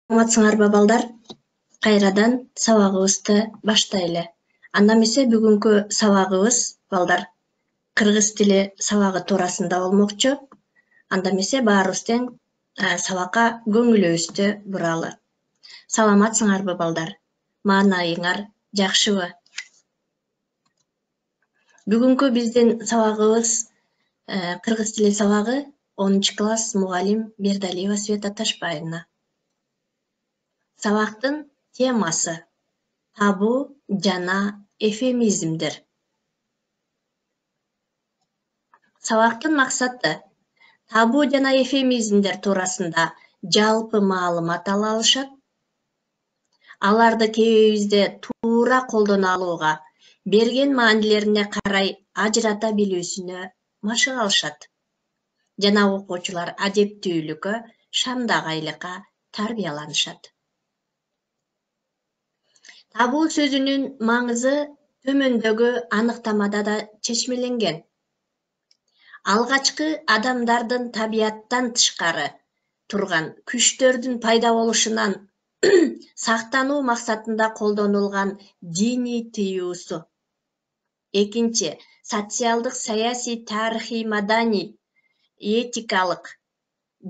Саламатсыңарбы балдар? Кайрадан сабагыбызды баштайлы. Анда эмесе бүгүнкү сабагыбыз балдар кыргыз тили сабагы туурасында болмокчу. Анда эмесе баарыбыз тең сабакка көңүлүбүздү буралы. Саламатсыңарбы балдар? Маанайыңар жакшыбы? Бүгүнкү биздин сабагыбыз кыргыз тили сабагы 10-класс мугалим Бердалиева Света Ташбаевна. Сабактын темасы табу жана эфемизмдер. Сабактын максаты табу жана эфемизмдер туурасында жалпы маалымат ала алышат. Аларды кебебизде туура колдоно алууга, берген маанилерине карай ажырата билүүсүнө машык алышат. Жана окуучулар адептүүлүккө, шамдагайлыкка тарбияланышат. Табуу сөзүнүн маңызы төмөндөгү аныктамада да чечмеленген. Алгачкы адамдардын табияттан тышкары турган күчтөрдүн пайда болушунан сактануу максатында колдонулган диний тыюусу. Экинчи, социалдык, саясий, тарыхый, маданий, этикалык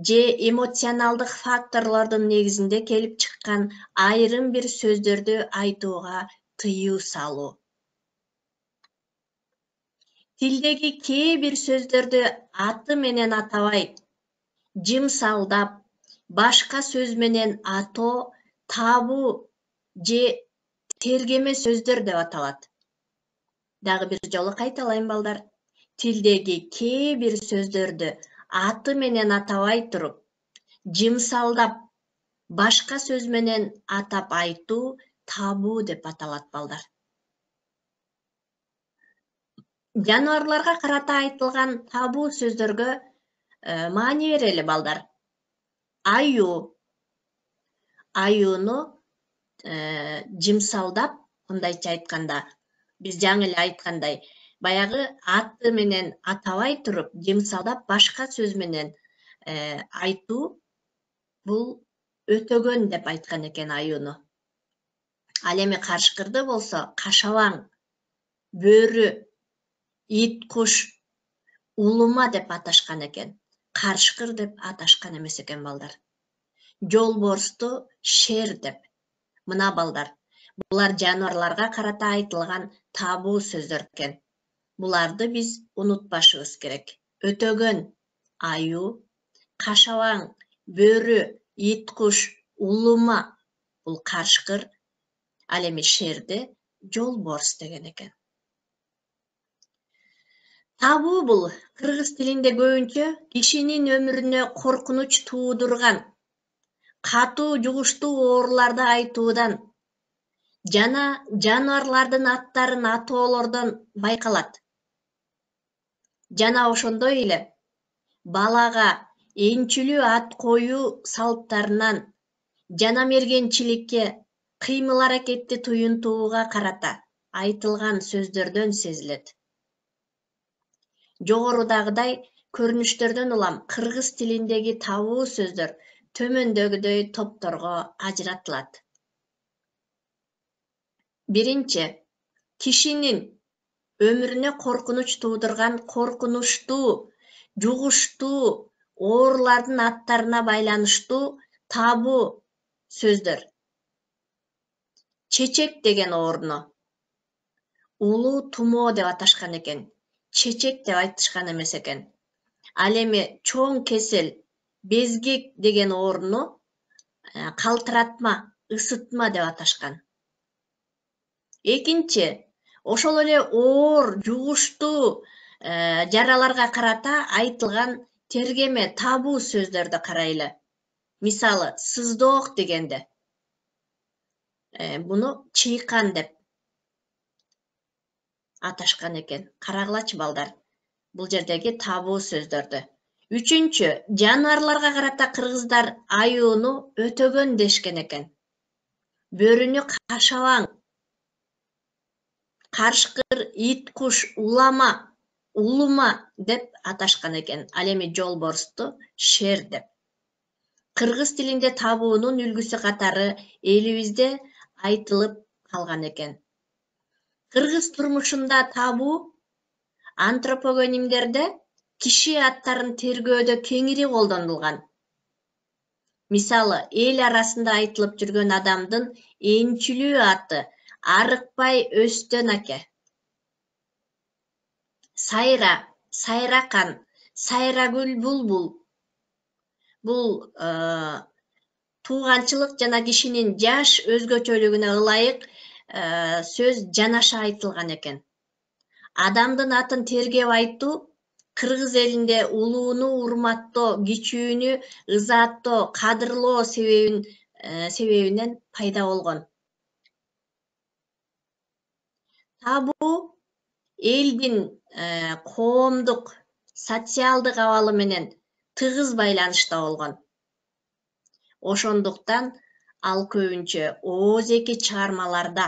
же эмоционалдык факторлордун негизинде келип чыккан айрым бир сөздөрдү айтууга тыюу салуу. Тилдеги кээ бир сөздөрдү аты менен атабай, жымсалдап, башка сөз менен атоо табуу же тергеме сөздөр деп аталат. Дагы бир жолу кайталайм балдар. Тилдеги кээ бир сөздөрдү аты менен атабай туруп, жымсалдап, башка сөз менен атап айтуу табуу деп аталат балдар. Жаныбарларга карата айтылган табуу сөздөргө маани берели балдар. Аюу. Аюуну жымсалдап, мындайча айтканда, биз жаңы эле айткандай, баягы аты менен атабай туруп, жымсалдап башка сөз менен айтуу, бул өтөгөн деп айткан экен аюуну. Ал эми карышкырды болсо кашабаң, бөрү, ит, куш, улума деп аташкан экен. Карышкыр деп аташкан эмес экен балдар. Жолборсту шер деп. Мына балдар, булар жаныбарларга карата айтылган табуу сөздөр экен. Буларды биз унутпашыбыз керек. Өтөгөн аюу, кашабаң, бөрү, ит, куш, улума бул карышкыр, ал эми шерди жолборс деген экен. Табуу бул кыргыз тилинде көбүнчө кишинин өмүрүнө коркунуч туудурган, катуу жугуштуу ооруларды айтуудан жана жаныбарлардын аттарын атоолордон байкалат. Жана ошондой эле балага энчүлүү ат коюу салттарынан жана мергенчиликке, кыймыл-аракетти туюнтууга карата айтылган сөздөрдөн сезилет. Жогорудагыдай көрүнүштөрдөн улам кыргыз тилиндеги табуу сөздөр төмөндөгүдөй топторго ажыратылат. Биринчи, кишинин өмүрүнө коркунуч туудурган коркунучтуу, жугуштуу оорулардын аттарына байланыштуу табуу сөздөр. Чечек деген ооруну улуу тумоо деп аташкан экен. Чечек деп айтышкан эмес экен. Ал эми чоң кесел, безгек деген ооруну калтыратма, ысытма деп аташкан. Экинчи, ошол эле оор, жугуштуу жараларга карата айтылган тергеме, табуу сөздөрдү карайлы. Мисалы, сыздоок дегенде буну чыйкан деп аташкан экен. Карагылачы балдар, бул жердеги табуу сөздөрдү. Үчүнчү, жаныбарларга карата кыргыздар аюуну өтөгөн дешкен экен. Бөрүнү кашабаң, карышкыр, ит, куш, улума деп аташкан экен. Ал эми жолборсту шер деп. Кыргыз тилинде табуунун үлгүсү катары элибизде айтылып калган экен. Кыргыз турмушунда табуу антропогонимдерде киши аттарын тергөөдө кеңири колдонулган. Мисалы, эл арасында айтылып жүргөн адамдын энчүлүү аты Арыкбай Өстөн аке. Сайра, Сайракан, Сайрагүл Булбул. Бул тууганчылык жана кишинин жаш өзгөчөлүгүнө ылайык сөз жанаша айтылган экен. Адамдын атын тергеп айтуу кыргыз элинде улууну урматтоо, кичүүнү ызааттоо, кадырлоо себебинен пайда болгон. Табуу элдин коомдук, социалдык абалы менен тыгыз байланышта болгон. Ошондуктан ал көбүнчө ооз-эки чыгармаларда,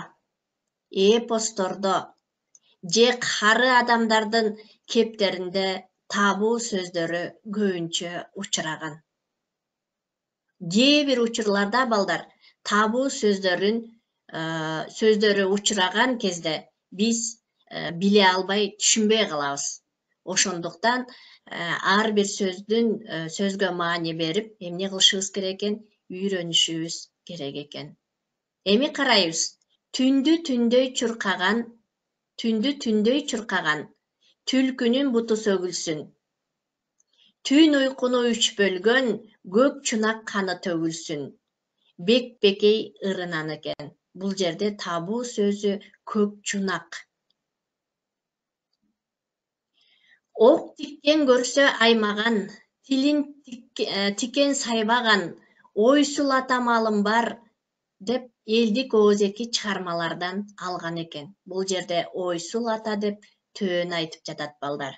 эпостордо же кары адамдардын кептеринде табуу сөздөрү көбүнчө учураган. Кээ бир учурларда балдар табуу сөздөрү учураган кезде биз биле албай, түшүнбөй калабыз. Ошондуктан ар бир сөзгө маани берип, эмне кылышыбыз керек экен, үйрөнүшүбүз керек экен. Эми карайбыз. Түндү түндөй чуркаган, түлкүнүн буту сөгүлсүн. Түн уйкуну үч бөлгөн, көк чунак каны төгүлсүн. Бекбекей ырынан экен. Бул жерде табуу сөзү көк чунак. Ок тиккен көрсө аймаган, тилин тикен сайбаган, ойсул ата малым бар деп элдик ооз-эки чыгармалардан алган экен. Бул жерде ойсул ата деп төөн айтып жатат балдар.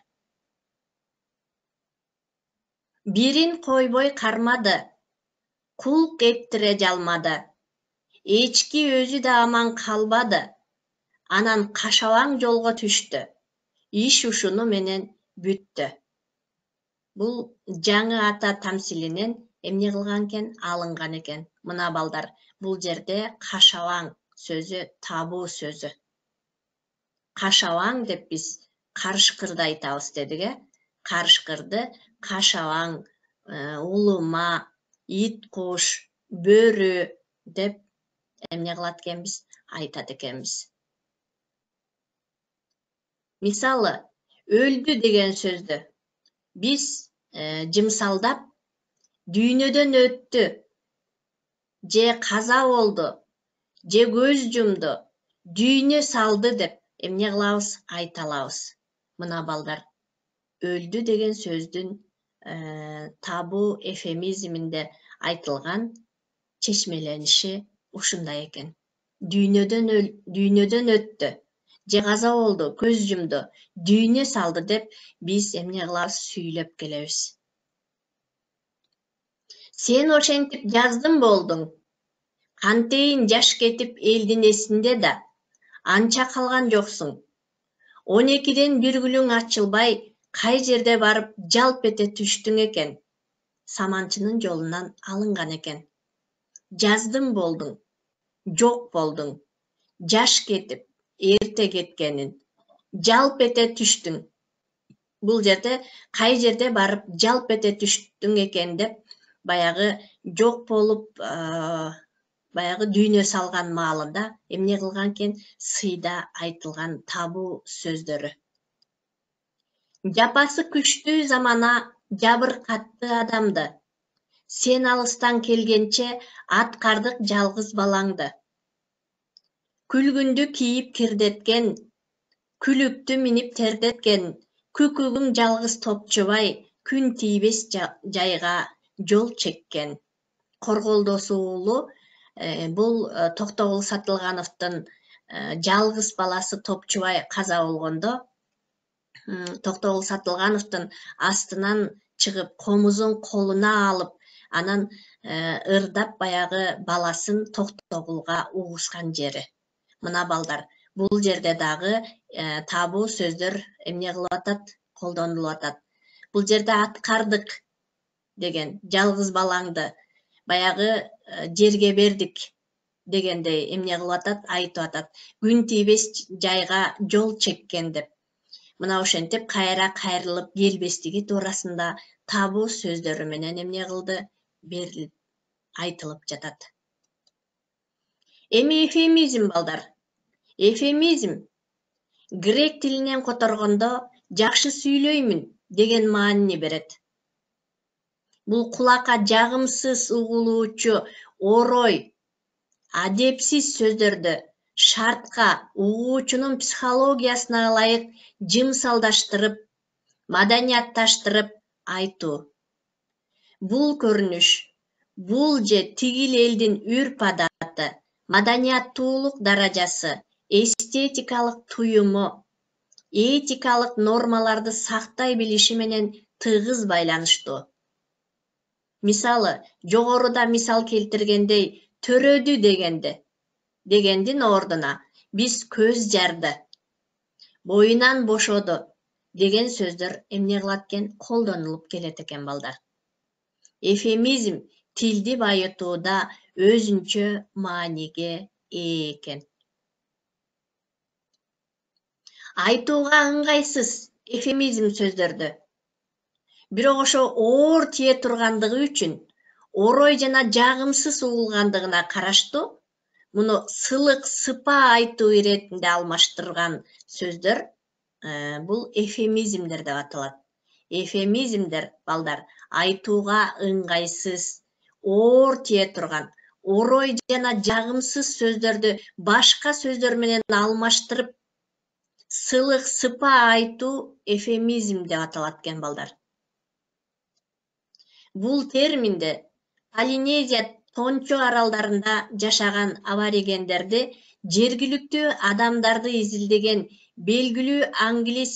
Бирин койбой кармады, кулк эттире жалмады. Эчки өзү да аман калбады. Анан кашабаң жолго түштү. Иш ушуну менен бүттү. Бул жаңы ата тамсилинен эмне кылган экен, алынган экен. Мына балдар, бул жерде кашабаң сөзү табуу сөзү. Кашабаң деп биз карышкырды айтабыз дедик, карышкырды кашабаң, улума, ит куш, бөрү деп эмне кылат экенбиз, айтат экенбиз. Мисалы, өлдү деген сөздү биз жымсалдап дүйнөдөн өттү, же каза болду, же көз жумду, дүйнө салды деп эмне кылабыз, айта алабыз. Мына балдар, өлдү деген сөздүн табуу эфемизминде айтылган чечмелениши ушундай экен. Дүйнөдөн өттү, же каза болду, көз жумду, дүйнө салды деп биз эмне кылабыз, сүйлөп келебиз. Сен ошентип жаздым болдуң, кантейин жаш кетип элдин эсинде да, анча калган жоксуң. 12-ден бир күлүң ачылбай, кай жерде барып жалп эте түштүң экен. Саманчынын жолунан алынган экен. Жаздым болдуң, жок болдуң, жаш кетип, эрте кеткенин, жалп эте түштүң. Бул жерде кай жерде барып жалп эте түштүң экен деп, баягы жок болуп, баягы дүйнө салган маалында эмне кылган экен, сыйда айтылган табуу сөздөрү. Жапасы күчтүү замана жабыркатты адамды. Сен алыстан келгенче аткардык жалгыз балаңды. Күлгүндү кийип кирдеткен, күлүктү минип тердеткен, күкүгүң жалгыз топчубай, күн тийбес жайга жол чеккен. Корголдосу уулу бул Токтогул Сатылгановдун жалгыз баласы Топчубай каза болгондо, Токтогул Сатылгановдун астынан чыгып, комузун колуна алып, анан ырдап баягы баласын Токтогулга угускан жери. Мына балдар, бул жерде дагы табуу сөздөр эмне кылып атат, колдонулуп атат. Бул жерде аткардык деген жалгыз балаңды баягы жерге бердик дегендей эмне кылып атат, айтып атат. Күн тийбес жайга жол чеккен деп. Мына ошентип кайра кайрылып келбестиги туурасында табуу сөздөрү менен эмне кылды? Берилип айтылып жатат. Эми эфемизм балдар. Эфемизм грек тилинен которгондо жакшы сүйлөймүн деген маанини берет. Бул кулакка жагымсыз угулуучу орой, адепсиз сөздөрдү шартка угуучунун психологиясына ылайык жымсалдаштырып, маданиятташтырып айтуу. Бул көрүнүш, бул же тигил элдин үрп-адаты, маданияттуулук даражасы, эстетикалык туюму, этикалык нормаларды сактай билиши менен тыгыз байланыштуу. Мисалы, жогоруда мисал келтиргендей, төрөдү дегендин ордуна биз көз жарды, боюнан бошоду деген сөздөр эмне кылат экен? Колдонулуп келет экен балдар. Эфемизм тилди байытууда өзүнчө мааниге ээ экен. Айтууга ыңгайсыз эфемизм сөздөрдү, бирок ошо оор тие тургандыгы үчүн, орой жана жагымсыз угулгандыгына караштуу, муну сылык сыпа айтуу иретинде алмаштырган сөздөр бул эфемизмдер деп аталат. Эфемизмдер балдар айтууга ыңгайсыз, оор тие турган, орой жана жагымсыз сөздөрдү башка сөздөр менен алмаштырып, сылык сыпа айтуу эфемизм деп аталат экен балдар. Бул терминди Полинезия Тончо аралдарында жашаган аборигендерди жергиликтүү адамдарды изилдеген белгилүү англис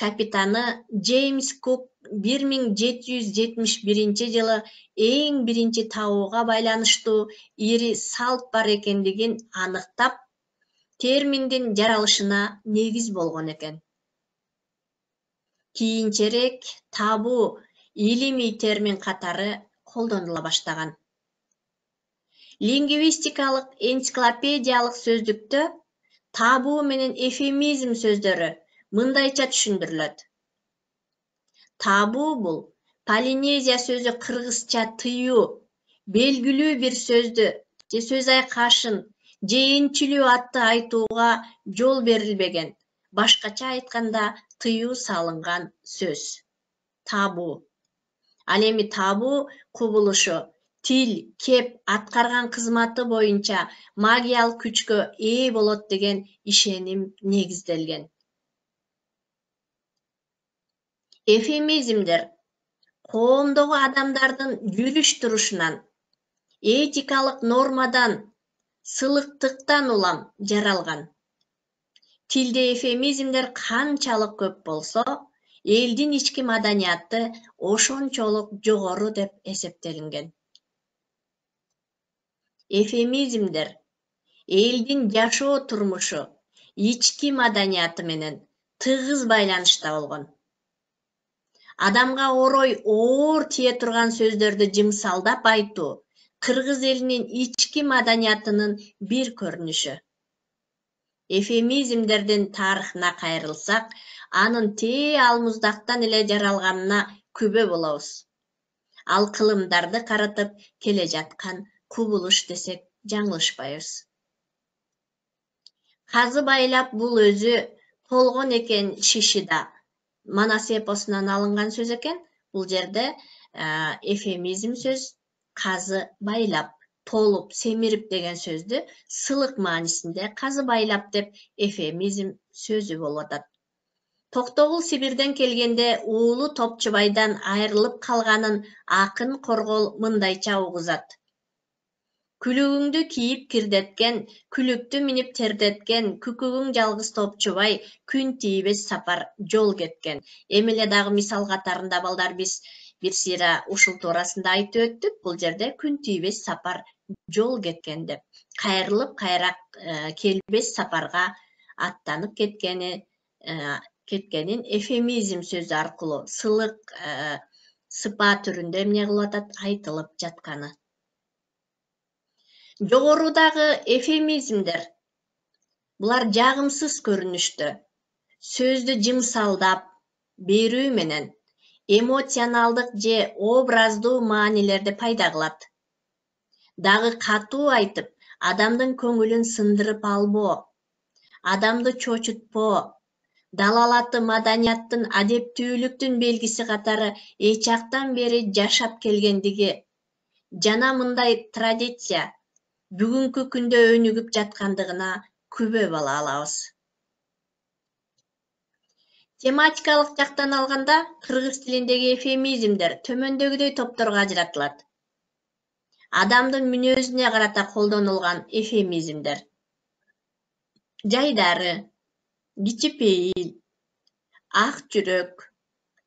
капитаны Джеймс Кук 1771 эң биринчи табууга байланыштуу ири салт бар экендигин аныктап, терминдин жаралышына негиз болгон экен. Кийинчерээк табуу илимий термин катары колдонула баштаган. Лингвистикалык энциклопедиялык сөздүктө табуу менен эфемизм сөздөрү мындайча түшүндүрүлөт. Табуу бул Полинезия сөзү кыргызча тыюу, белгилүү бир сөздү же сөз айкашын же энчилүү атты айтууга жол берилбеген, башкача айтканда тыюу салынган сөз. Табуу. Ал эми табуу кубулушу тил, кеп, аткарган кызматы боюнча магиялык күчкө ээ болот деген ишеним негизделген. Эфемизмдер коомдогу адамдардын жүрүш-турушунан, этикалык нормадан, сылыктыктан улам жаралган. Тилде эфемизмдер канчалык көп болсо, элдин ички маданияты ошончолук жогору деп эсептелинген. Эфемизмдер элдин жашоо турмушу, ички маданияты менен тыгыз байланышта болгон. Адамга орой оор тие турган сөздөрдү жымсалдап айтуу кыргыз элинин ички маданиятынын бир көрүнүшү. Эфемизмдердин тарыхына кайрылсак, анын тээ алмуздактан эле жаралганына күбө болобуз. Ал кылымдарды каратып келе жаткан кубулуш десек жаңылышпайбыз. Казы байлап бул өзү толгон экен Шишида Манас эпосунан алынган сөз экен. Бул жерде эфемизм сөз казы байлап, толуп, семирип деген сөздү сылык маанисинде казы байлап деп эфемизм сөзү болуп атат. Токтогул Сибирден келгенде уулу Топчубайдан айрылып калганын акын Коргол мындайча угузат. Күлүгүңдү кийип кирдеткен, күлүктү минип тердеткен, күкүгүң жалгыз Топчубай, күн тийбес сапар жол кеткен. Эми эле дагы мисал катарында балдар биз бир сыйра ушул туурасында айтып өттүк. Бул жерде күн тийбес сапар жол кеткен деп. Кайрылып кайра келбес сапарга аттанып кеткенин эфемизм сөзү аркылуу сылык сыпа түрүндө эмне кылып атат? Айтылып жатканы. Жогорудагы эвфемизмдер булар жагымсыз көрүнүштө сөздү жымсалдап берүү менен эмоционалдык же образдуу маанилерди пайда кылат. Дагы катуу айтып, адамдын көңүлүн сындырып албоо, адамды чочутпоо, далалаты маданияттын адептүүлүктүн белгиси катары эчактан бери жашап келгендиги жана мындай традиция бүгүнкү күндө өнүгүп жаткандыгына күбө ала алабыз. Тематикалык жактан алганда кыргыз тилиндеги эвфемизмдер төмөндөгүдөй топторго ажыратылат. Адамдын мүнөзүнө карата колдонулган эвфемизмдер: жайдары, кичипейил, ак жүрөк.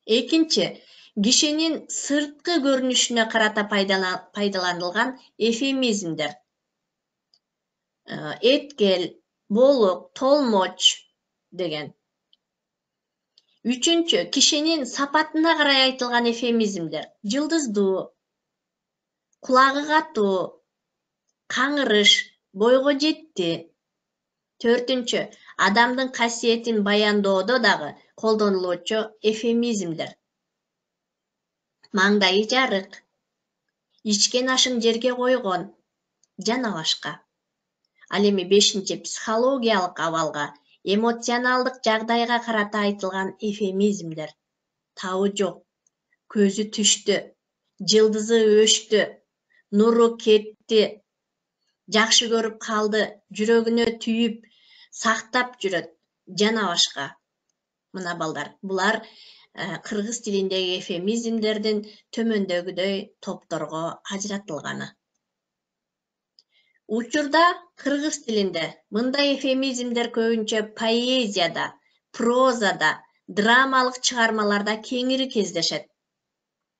Экинчи, кишинин сырткы көрүнүшүнө карата пайдаланылган эвфемизмдер: эткел, болук, толмоч деген. Үчүнчү, кишинин сапатына карай айтылган эвфемизмдер: жылдыздуу, кулагы катуу, каңырыш, бойго жетти. Төртүнчү, адамдын касиетин баяндоодо дагы колдонулуучу эвфемизмдер: маңдайы жарык, ичкен ашын жерге койгон жана башка. Ал эми бешинчи, психологиялык абалга, эмоционалдык жагдайга карата айтылган эвфемизмдер: табы жок, көзү түштү, жылдызы өчтү, нуру кетти, жакшы көрүп калды, жүрөгүнө түйүп, сактап жүрөт жана башка. Мына балдар, булар кыргыз тилиндеги эвфемизмдердин төмөндөгүдөй топторго ажыратылганы. Учурда кыргыз тилинде мындай эвфемизмдер көбүнчө поэзияда, прозада, драмалык чыгармаларда кеңири кездешет.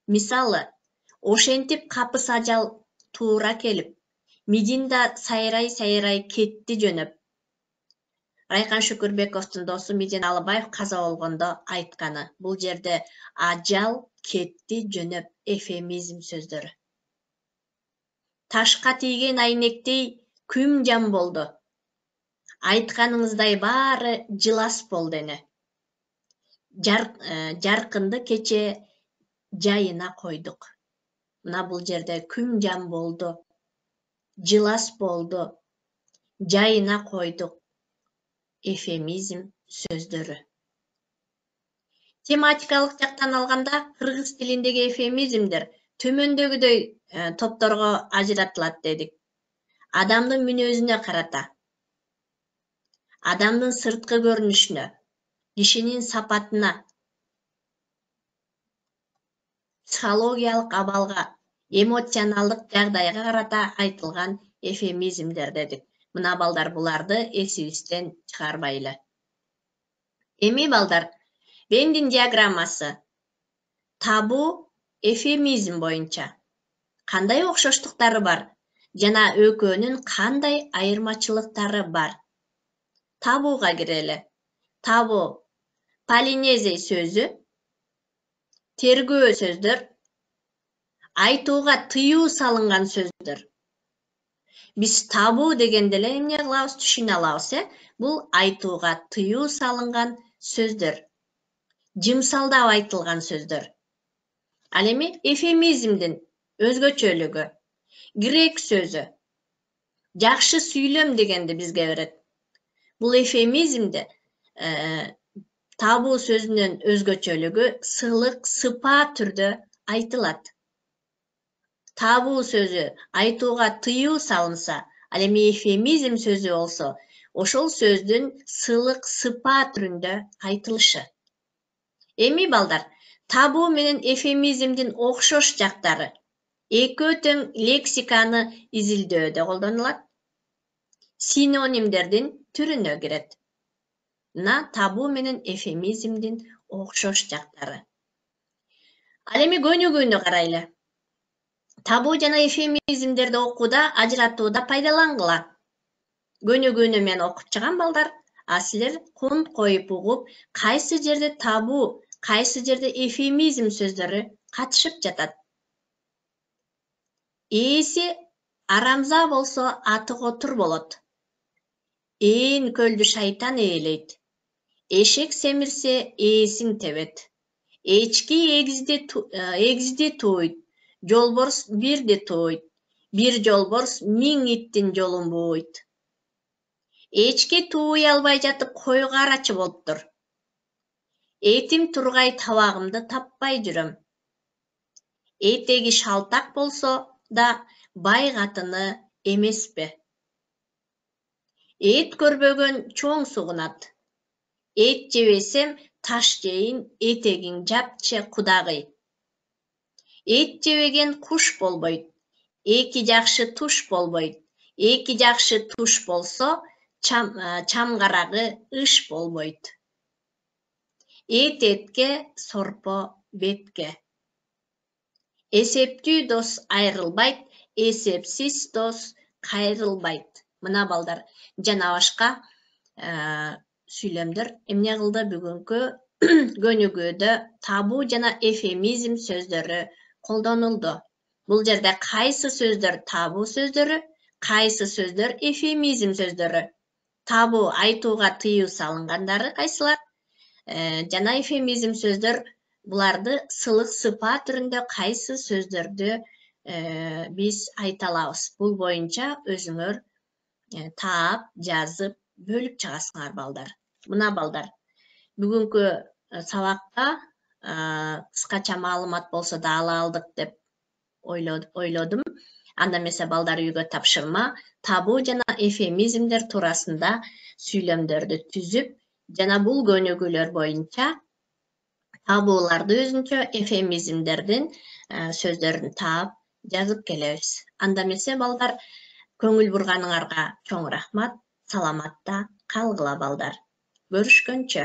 Мисалы, ошентип капыс ажал туура келип, Мидинда сайрай кетти жөнөп. Райкан Шүкүрбековдун досу Мидин Алыбаев каза болгондо айтканы. Бул жерде ажал кетти жөнөп эвфемизм сөздөрү. Ташка тийген айнектей күм жам болду. Айтканыңыздай баары жылас болду эне. Жаркынды кече жайына койдук. Мына бул жерде күм жам болду, жылас болду, жайына койдук. Эвфемизм сөздөрү. Тематикалык жактан алганда кыргыз тилиндеги эвфемизмдер төмөндөгүдөй топторго ажыратылат дедик. Адамдын мүнөзүнө карата, адамдын сырткы көрүнүшүнө, кишинин сапатына, психологиялык абалга, эмоционалдык жагдайга карата айтылган эвфемизмдер дедик. Мына балдар, буларды эсибизден чыгарбайлы. Эми балдар, Вендин диаграммасы табуу эвфемизм боюнча кандай окшоштуктары бар жана экөөнүн кандай айырмачылыктары бар? Табууга кирели. Табуу полинезий сөзү, тергөө сөздөр, айтууга тыюу салынган сөздөр. Биз табуу дегенде эле эмне кылабыз, түшүнө алабыз, Бул айтууга тыюу салынган сөздөр, жымсалдап айтылган сөздөр. Ал эми эвфемизмдин өзгөчөлүгү: грек сөзү жакшы сүйлөм дегенди бизге берет. Бул эвфемизмде табуу сөзүнүн өзгөчөлүгү сылык, сыпаа түрдө айтылат. Табуу сөзү айтууга тыюу салынса, ал эми эвфемизм сөзү болсо, ошол сөздүн сылык, сыпаа түрүндө айтылышы. Эми балдар, табуу менен эвфемизмдин окшош жактары: экөө тең лексиканы изилдөөдө колдонулат, синонимдердин түрүнө кирет. Мына табуу менен эвфемизмдин окшош жактары. Ал эми көнүгүүнү карайлы. Табуу жана эвфемизмдерди окууда, ажыратууда пайдалангыла. Көнүгүүнү мен окуп чыгам балдар. А силер кунт коюп угуп, кайсы жерде табуу, кайсы жерде эвфемизм сөздөрү катышып жатат. Ээси Арамза болсо аты котур болот. Ээн көлдү шайтан ээлейт. Эшек семирсе ээсин тебет. Эчки эгизди тууйт. Жолборс бирди тууйт. Бир жолборс 1000 иттин жолун бууйт. Эчки тууй албай жатып койго арачы болуптур. Этим тургай табагымды таппай жүрөм. Этеги шалтак болсо да бай катыны эмеспи. Эт көрбөгөн чоң сугунат. Эт жебесем таш жейин, этегиң жапчы кудагый. Эт жебеген куш болбойт. Эки жакшы туш болбойт. Эки жакшы туш болсо чамгарагы ыш болбойт. Эт этке, сорпо бетке. Эсептүү дос айрылбайт, эсепсиз дос кайрылбайт. Мына балдар жана башка сүйлөмдөр эмне кылды бүгүнкү көнүгүүдө табуу жана эфемизм сөздөрү колдонулду. Бул жерде кайсы сөздөр табуу сөздөрү, кайсы сөздөр эфемизм сөздөрү. Табуу айтууга тыюу салынгандары кайсылар? Жана эфемизм сөздөр буларды сылык сыпат түрүндө кайсы сөздөрдү биз айта алабыз. Бул боюнча өзүңөр таап, жазып, бөлүп чыгасыңар балдар. Мына балдар, бүгүнкү сабакта кыскача маалымат болсо да ала алдык деп ойлодум. Анда эмесе балдар үйгө тапшырма, табуу жана эфемизмдер туурасында сүйлөмдөрдү түзүп, жана бул көнүгүүлөр боюнча табууларды өзүнчө эфемизмдердин сөздөрүн таап, жазып келебиз. Анда эмесе балдар, көңүл бурганыңарга чоң рахмат. Саламатта калгыла балдар. Көрүшкөнчө.